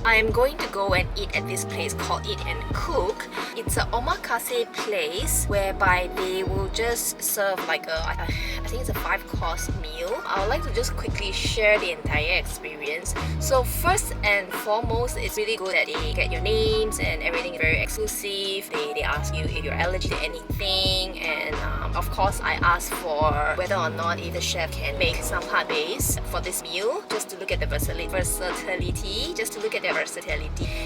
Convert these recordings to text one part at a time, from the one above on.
I'm going to go and eat at this place called Eat and Cook. It's an omakase place whereby they will just serve like I think it's a 5-course meal. I would like to just quickly share the entire experience. So first and foremost, it's really good that they get your names and everything is very exclusive. They ask you if you're allergic to anything, and of course I asked for whether or not if the chef can make some plant-based for this meal, just to look at the versatility,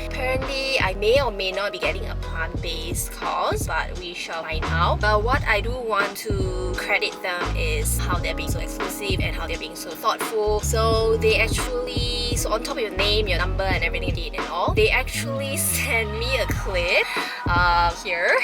Apparently, I may or may not be getting a plant-based course, but we shall find out. But what I do want to credit them is how they're being so exclusive and how they're being so thoughtful. So they actually, so on top of your name, your number and everything and all, they actually sent me a clip here.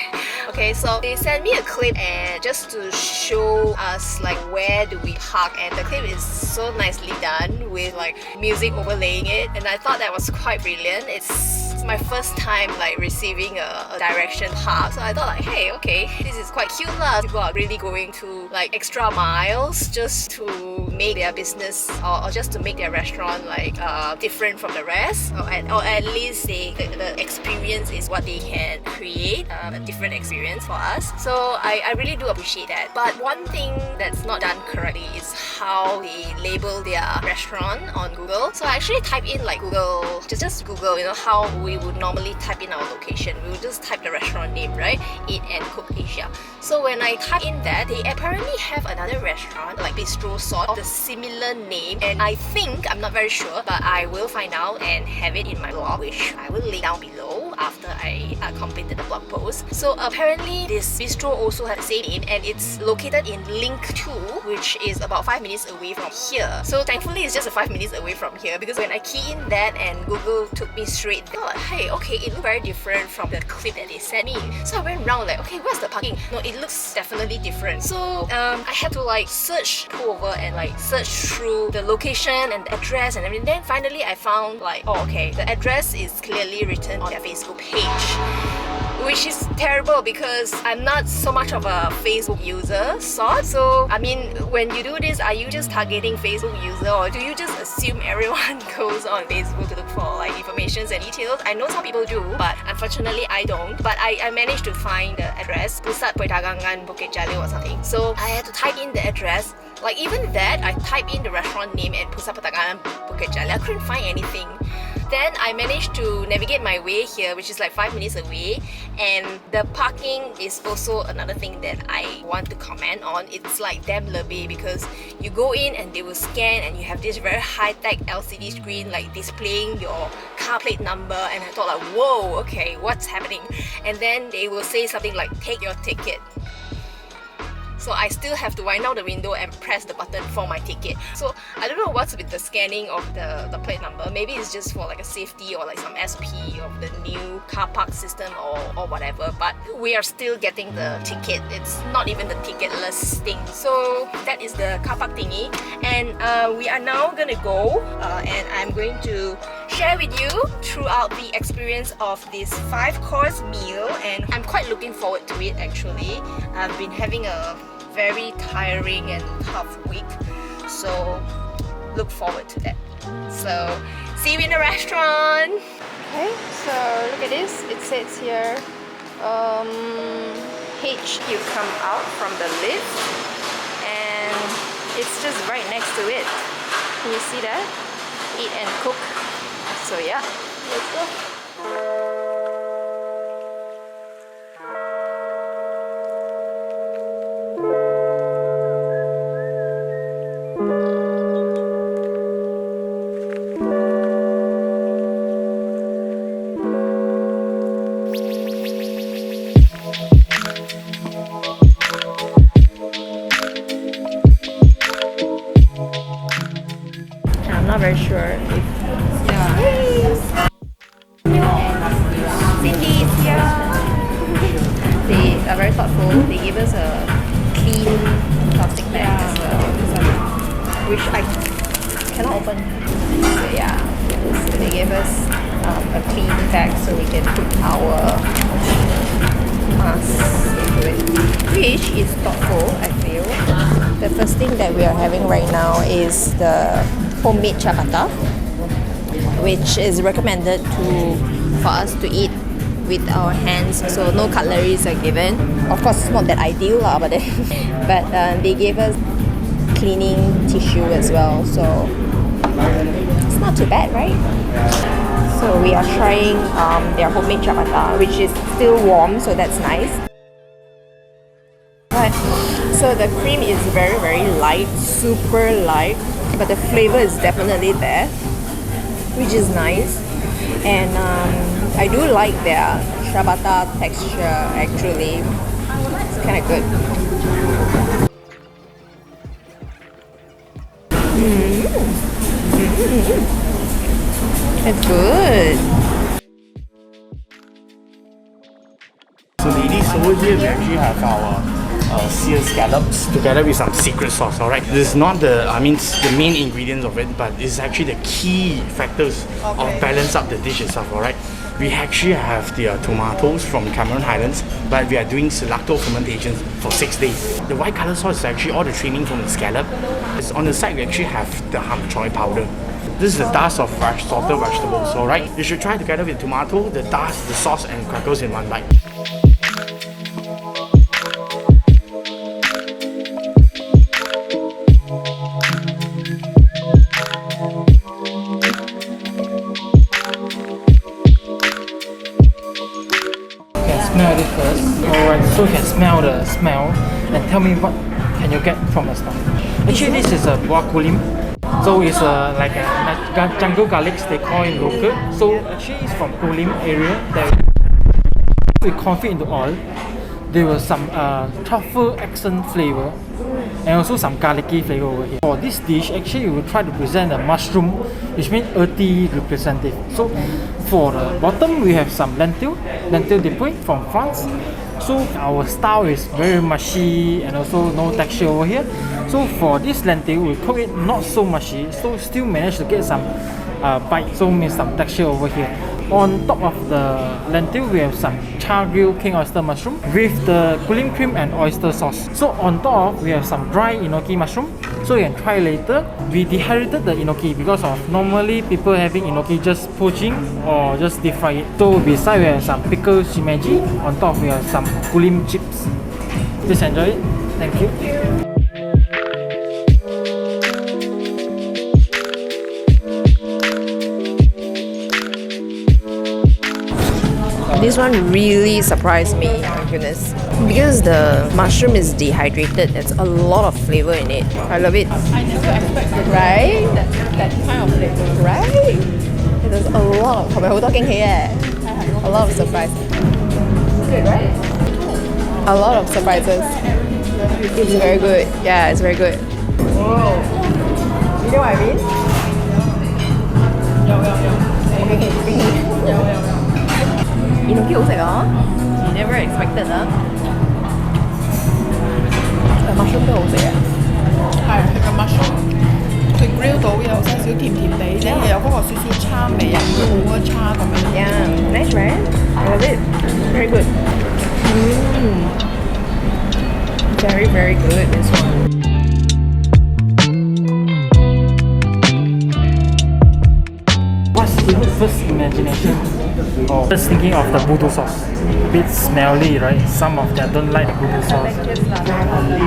Okay, so they sent me a clip and just to show us like where do we park, and the clip is so nicely done with like music overlaying it, and I thought that was quite brilliant. It's my first time like receiving a direction park, so I thought like, hey, okay, this is quite cute lah. People are really going to like extra miles just to make their business or just to make their restaurant like different from the rest, or at least the experience is what they can create, a different experience for us. So I really do appreciate that. But one thing that's not done correctly is how they label their restaurant on Google. So I actually type in like Google, just Google, you know how we would normally type in our location. We would just type the restaurant name, right? Eat and Cook Asia. So when I type in that, they apparently have another restaurant like bistro sort of the similar name, and I think, I'm not very sure, but I will find out and have it in my blog, which I will link down below after I completed the blog post. So apparently this bistro also has the same name, and it's located in Link 2, which is about 5 minutes away from here. So thankfully it's just 5 minutes away from here, because when I key in that and Google took me straight there, like, hey, okay, it looked very different from the clip that they sent me. So I went around like, okay, where's the parking? No, it looks definitely different. So I had to like pull over and like search through the location and the address and everything. Then finally I found like, oh okay, the address is clearly written on their Facebook page, which is terrible because I'm not so much of a Facebook user sort. So I mean, when you do this, are you just targeting Facebook user, or do you just assume everyone goes on Facebook to look for like information and details? I know some people do, but unfortunately I don't. But I managed to find the address, Pusat Perdagangan Bukit Jalil or something. So I had to type in the address. Like even that, I typed in the restaurant name and Pusat Perdagangan Bukit Jalil. I couldn't find anything. Then I managed to navigate my way here, which is like 5 minutes away, and the parking is also another thing that I want to comment on. It's like damn lebih, because you go in and they will scan and you have this very high-tech LCD screen like displaying your car plate number, and I thought like, whoa, okay, what's happening? And then they will say something like, take your ticket. So I still have to wind down the window and press the button for my ticket. So I don't know what's with the scanning of the plate number. Maybe it's just for like a safety or like some SP of the new car park system or whatever. But we are still getting the ticket. It's not even the ticketless thing. So that is the car park thingy. And we are now gonna go and I'm going to share with you throughout the experience of this 5-course meal, and I'm quite looking forward to it actually. I've been having a very tiring and tough week, so look forward to that. So see you in the restaurant. Okay, so look at this. It says here H, you come out from the lift, and it's just right next to it. Can you see that? Eat and Cook. So yeah, let's go. I'm not very sure if Cindy is here. They are very thoughtful. They gave us a clean plastic bag as well, which I cannot open. So yeah, so they gave us a clean bag so we can put our masks into it, which is thoughtful, I feel. The first thing that we are having right now is the homemade ciabatta, which is recommended for us to eat with our hands, so no cutleries are given. Of course, it's not that ideal lah, but they gave us cleaning tissue as well, so it's not too bad, right? So we are trying their homemade ciabatta, which is still warm, so that's nice. But so the cream is very, very light, super light, but the flavor is definitely there, which is nice. And I do like their ciabatta texture actually. It's kind of good. It's good. So ladies, over here we actually have our seared scallops together with some secret sauce, alright? This is not the main ingredients of it, but it's actually the key factors of balance up the dish itself, alright? We actually have the tomatoes from Cameron Highlands, but we are doing lacto fermentation for 6 days. The white color sauce is actually all the training from the scallop. On the side we actually have the ham choy powder. This is the dust of salted vegetables, alright? You should try together with tomato, the dust, the sauce and crackers in one bite. Smell it first. Alright, so you can smell the smell and tell me what can you get from the smell. Actually, this is a buah kulim. So it's like a jungle garlics they call it local. So actually it's from Kulim area that we confit into oil. There was some truffle accent flavor and also some garlicky flavor over here. For this dish, actually we will try to present a mushroom, which means earthy representative. So for the bottom, we have some lentil dipouille from France. So our style is very mushy and also no texture over here. So for this lentil, we cook it not so mushy, so still manage to get some bite, so means some texture over here. On top of the lentil, we have some char grilled king oyster mushroom with the kulim cream and oyster sauce. So on top, we have some dry enoki mushroom. So you can try later. We dehydrated the enoki because of normally people having enoki just poaching or just deep fry it. So beside we have some pickled shimeji. On top we have some kulim chips. Please enjoy it. Thank you. This one really surprised me, oh my goodness. Because the mushroom is dehydrated, there's a lot of flavor in it. I love it. I never expected Right? that kind of flavor. Right? There's a lot of a lot of surprise. Good, right? A lot of surprises. It's very good. Yeah, it's very good. Whoa. You know what I mean? Okay. Enoki 好食啊 You never expected 啊 mushroom 都好食啊係個 mushroom，佢 grill 到有少少甜甜地，咧又有嗰個少少叉味，又唔會好嘅叉咁樣。Yeah, nice, right? I love it. Very good. Very, very good, this one. What's the first imagination? Or just thinking of the voodoo sauce. Bit smelly, right? Some of them don't like the voodoo sauce.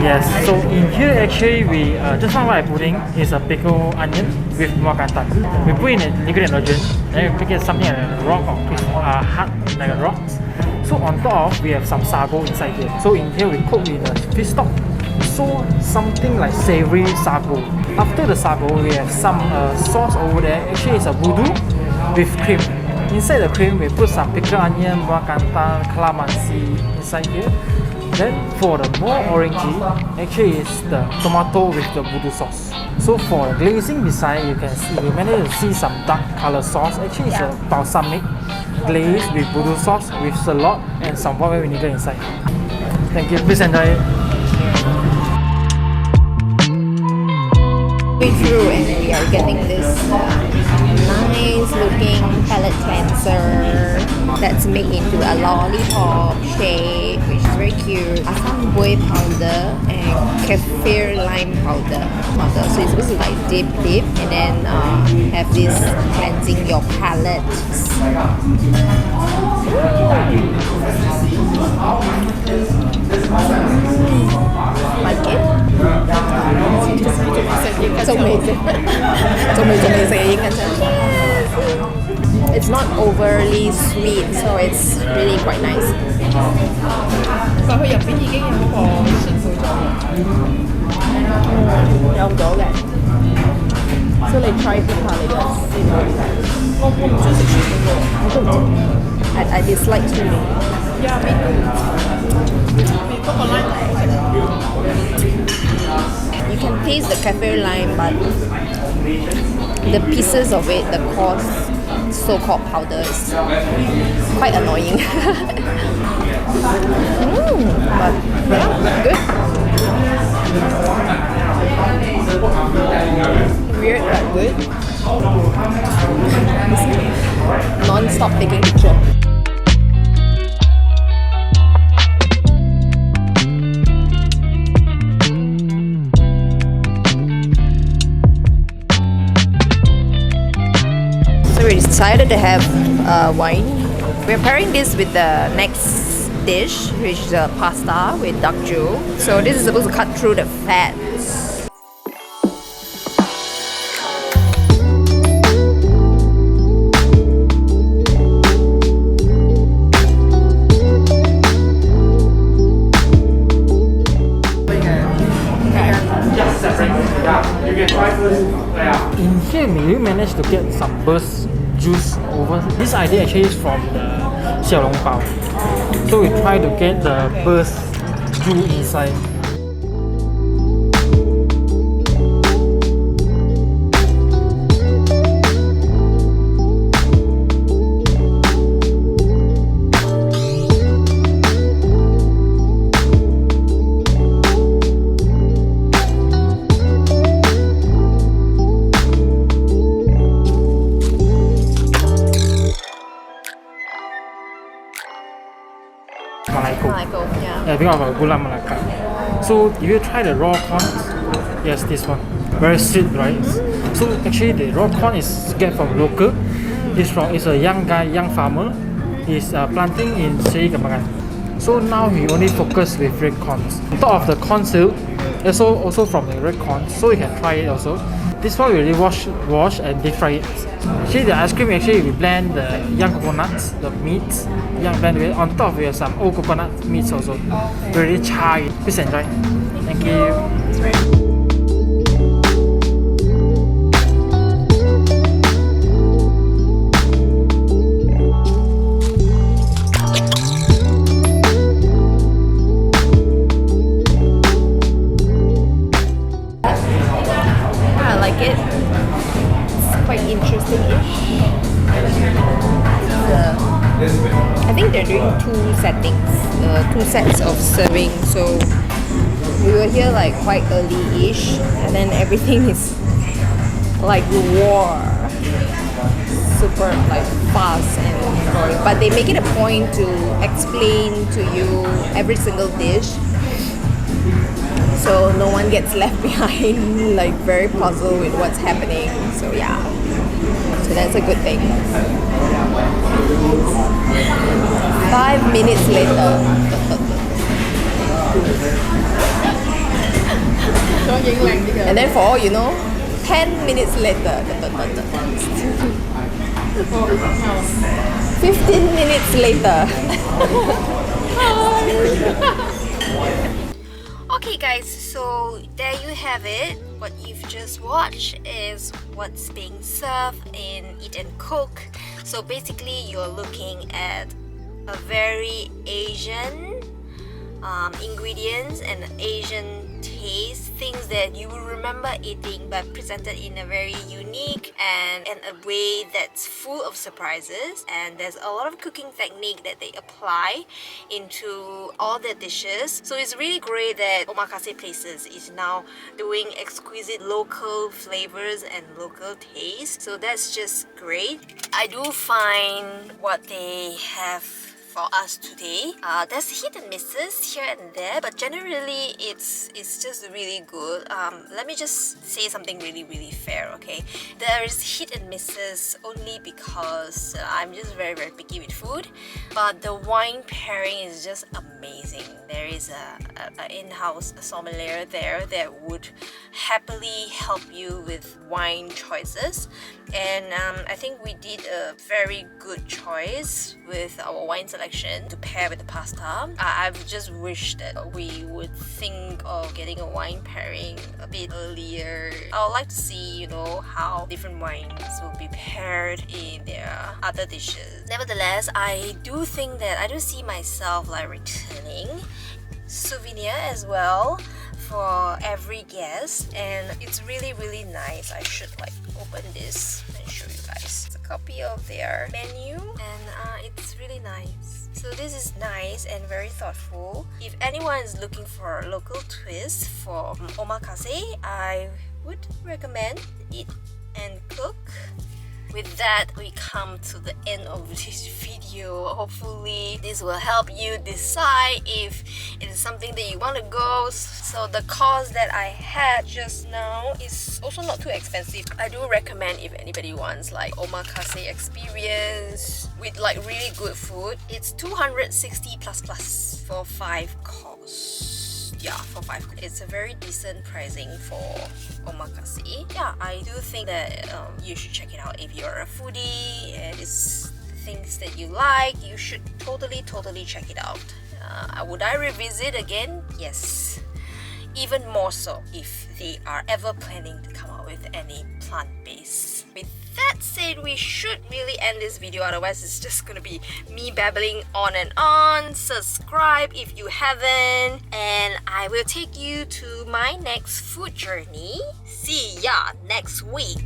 Yes. So in here actually we just now what I put in is a pickled onion with muah kantan. We put in a liquid nitrogen, then we make it something like a rock or hard like a rock. So on top we have some sago inside here. So in here we cook with a fish stock. So something like savory sago. After the sago we have some sauce over there. Actually it's a voodoo with cream. Inside the cream, we put some pickled onion, muah kantan, calamansi inside here. Then for the more orangey, actually it's the tomato with the voodoo sauce. So for the glazing beside, you can see, we managed to see some dark color sauce. Actually it's a balsamic glaze with voodoo sauce with shallot and some white vinegar inside. Thank you, please enjoy it. Way through and we are getting this nice looking palate palate cleanser that's made into a lollipop shape, which is very cute. Asam buih powder and kaffir lime powder. So it's supposed to like dip, and then have this cleansing your palate. Like it? 仲未食，仲未食已經跟上。It's not overly sweet, so it's really quite nice. 但佢入邊已經有嗰個酸配咗嘅。有咗嘅，所以你 try 下你嘅先咯。我唔中意食酸嘅喎，我都唔知。I dislike 酸味。Yeah, me too. 嗰個 lime 好食。You can taste the kaffir lime, but the pieces of it, the coarse so-called powder, is quite annoying. But yeah, good. Weird but good. Non-stop taking picture. So we decided to have wine. We're pairing this with the next dish, which is a pasta with duck jewel. So this is supposed to cut through the fats. In here, may you manage to get some burst juice over? This idea actually is from the xiao long bao. So we try to get the burst juice inside. Malaico, yeah. Yeah, because of Gula Melaka. So if you try the raw corn, yes, this one, very sweet, right? So actually the raw corn is get from local. It's a young guy, young farmer. He's planting in Sri Kembangan. So now he only focus with red corns. On top of the corn silk, also from the red corn. So you can try it also. This one we really wash and deep fry it. Actually the ice cream we blend the young coconuts, the meats, blend it. On top we have some old coconut meats also. We really char it. Please enjoy. Thank you. I think they're doing two settings, 2 sets of serving. So we were here like quite early-ish, and then everything is like war, super like fast and boring. But they make it a point to explain to you every single dish, so no one gets left behind, like very puzzled with what's happening. So yeah, so that's a good thing. 5 minutes later. And then for all you know, 10 minutes later. 15 minutes later. Okay guys, so there you have it. What you've just watched is what's being served in Eat and Cook. So basically you're looking at a very Asian ingredients and Asian taste, things that you will remember eating but presented in a very unique and in a way that's full of surprises. And there's a lot of cooking technique that they apply into all their dishes. So it's really great that Omakase Places is now doing exquisite local flavors and local taste. So that's just great. I do find what they have for us today, there's hit and misses here and there, but generally it's just really good. Let me just say something really fair, okay? There is hit and misses only because I'm just very picky with food, but the wine pairing is just amazing. There is a in-house sommelier there that would happily help you with wine choices, and I think we did a very good choice with our wine selection to pair with the pasta. I've just wished that we would think of getting a wine pairing a bit earlier. I would like to see, you know, how different wines will be paired in their other dishes. Nevertheless, I do think that I do see myself like returning souvenir as well for every guest, and it's really nice. I should like open this and show you guys. It's a copy of their menu, and it's really nice. So this is nice and very thoughtful. If anyone is looking for a local twist for omakase, I would recommend Eat and Cook. With that, we come to the end of this video. Hopefully this will help you decide if it is something that you want to go. So the cost that I had just now is also not too expensive. I do recommend if anybody wants like omakase experience with like really good food. It's 260 plus for 5 courses. Yeah, for 5. It's a very decent pricing for omakase. Yeah, I do think that you should check it out if you're a foodie and it's things that you like. You should totally check it out. Would I revisit again? Yes, even more so if they are ever planning to come out with any plant-based. With that said, we should really end this video, otherwise it's just gonna be me babbling on and on. Subscribe if you haven't, and I will take you to my next food journey. See ya next week.